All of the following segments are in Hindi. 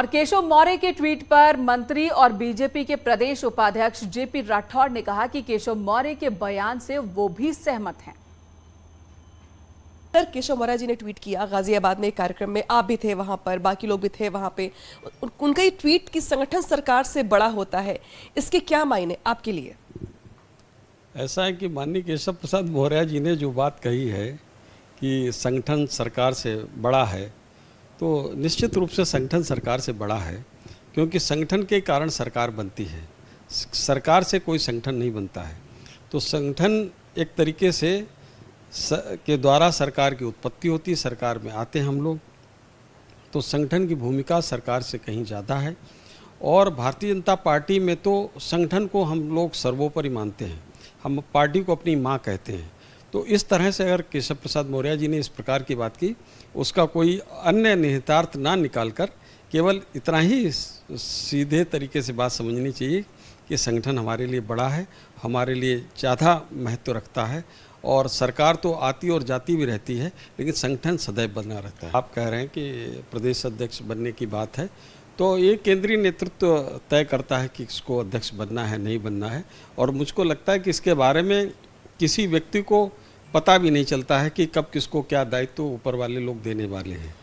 और केशव मौर्य के ट्वीट पर मंत्री और बीजेपी के प्रदेश उपाध्यक्ष जेपी राठौड़ ने कहा कि केशव मौर्य के बयान से वो भी सहमत हैं। केशव मौर्य जी ने ट्वीट किया गाजियाबाद में एक कार्यक्रम में, आप भी थे वहां पर, बाकी लोग भी थे वहां पे। उनका ये ट्वीट कि संगठन सरकार से बड़ा होता है, इसके क्या मायने आपके लिए? ऐसा है कि माननीय केशव प्रसाद मौर्य जी ने जो बात कही है कि संगठन सरकार से बड़ा है, तो निश्चित रूप से संगठन सरकार से बड़ा है, क्योंकि संगठन के कारण सरकार बनती है। सरकार से कोई संगठन नहीं बनता है। तो संगठन एक तरीके से के द्वारा सरकार की उत्पत्ति होती है, सरकार में आते हैं हम लोग। तो संगठन की भूमिका सरकार से कहीं ज़्यादा है। और भारतीय जनता पार्टी में तो संगठन को हम लोग सर्वोपरि मानते हैं, हम पार्टी को अपनी माँ कहते हैं। तो इस तरह से अगर केशव प्रसाद मौर्य जी ने इस प्रकार की बात की, उसका कोई अन्य निहितार्थ ना निकालकर केवल इतना ही सीधे तरीके से बात समझनी चाहिए कि संगठन हमारे लिए बड़ा है, हमारे लिए ज़्यादा महत्व रखता है। और सरकार तो आती और जाती भी रहती है, लेकिन संगठन सदैव बना रहता है। आप कह रहे हैं कि प्रदेश अध्यक्ष बनने की बात है, तो ये केंद्रीय नेतृत्व तय करता है कि इसको अध्यक्ष बनना है नहीं बनना है। और मुझको लगता है कि इसके बारे में किसी व्यक्ति को पता भी नहीं चलता है कि कब किसको क्या दायित्व ऊपर वाले लोग देने वाले हैं।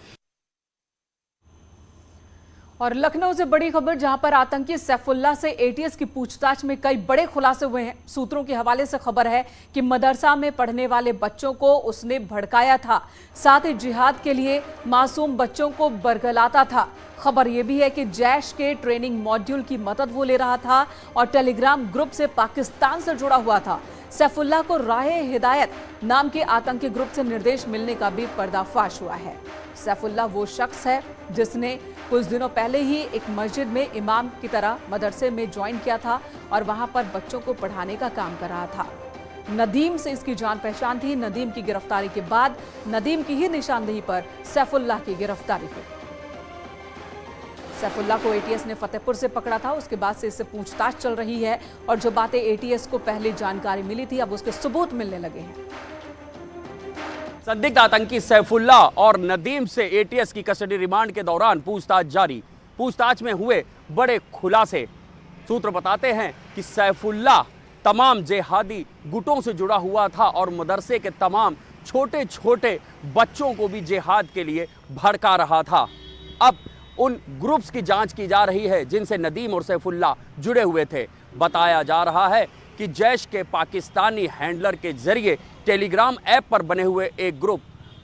और लखनऊ से बड़ी खबर, जहां पर आतंकी सैफुल्लाह से एटीएस की पूछताछ में कई बड़े खुलासे हुए हैं। सूत्रों के हवाले से खबर है कि मदरसा में पढ़ने वाले बच्चों को उसने भड़काया था, साथ ही जिहाद के लिए मासूम बच्चों को बरगलाता था। खबर यह भी है कि जैश के ट्रेनिंग मॉड्यूल की मदद वो ले रहा था और टेलीग्राम ग्रुप से पाकिस्तान से जुड़ा हुआ था। सैफुल्लाह को राहे हिदायत नाम के आतंकी ग्रुप से निर्देश मिलने का भी पर्दाफाश हुआ है। सैफुल्लाह वो शख्स है जिसने कुछ दिनों पहले ही एक मस्जिद में इमाम की तरह मदरसे में ज्वाइन किया था और वहां पर बच्चों को पढ़ाने का काम कर रहा था। नदीम से इसकी जान पहचान थी। नदीम की गिरफ्तारी के बाद नदीम की ही निशानदेही पर सैफुल्लाह की गिरफ्तारी हुई। सैफुल्लाह को एटीएस ने फतेहपुर से पकड़ा था, उसके बाद से इससे पूछताछ चल रही है और जो बातें एटीएस को पहले जानकारी मिली थी, अब उसके सबूत मिलने लगे हैं। संदिग्ध आतंकी सैफुल्लाह और नदीम से एटीएस की कस्टडी रिमांड के दौरान पूछताछ जारी। पूछताछ में हुए बड़े खुलासे। सूत्र बताते हैं कि सैफुल्लाह तमाम जिहादी गुटों से जुड़ा हुआ था और मदरसे के तमाम छोटे छोटे बच्चों को भी जिहाद के लिए भड़का रहा था। अब उन ग्रुप्स की जांच की जा रही है जिनसे नदीम और सैफुल्लाह जुड़े हुए थे। बताया जा रहा है कि जैश के पाकिस्तानी हैंडलर के जरिए टेलीग्राम ऐप पर बने हुए एक ग्रुप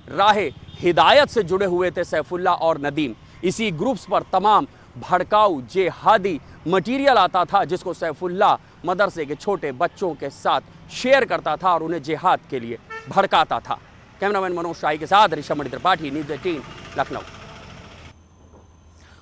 राहे हिदायत से जुड़े हुए थे सैफुल्लाह और नदीम। इसी ग्रुप्स पर तमाम भड़काऊ जिहादी मटेरियल आता था, जिसको सैफुल्लाह मदरसे के छोटे बच्चों के साथ शेयर करता था और उन्हें जिहाद के लिए भड़काता था। कैमरामैन मनोज शाही के साथ ऋषभ त्रिपाठी, न्यूज़ 18 लखनऊ।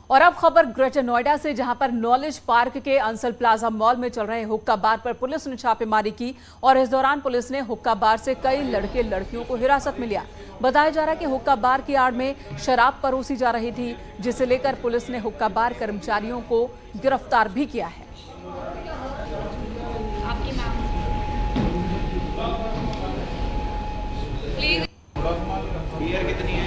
और अब खबर ग्रेटर नोएडा से, जहां पर नॉलेज पार्क के अंसल प्लाजा मॉल में चल रहे हुक्का बार पर पुलिस ने छापेमारी की और इस दौरान पुलिस ने हुक्का बार से कई लड़के लड़कियों को हिरासत में लिया। बताया जा रहा है कि हुक्का बार की आड़ में शराब परोसी जा रही थी, जिसे लेकर पुलिस ने हुक्का बार कर्मचारियों को गिरफ्तार भी किया है। बियर कितनी है?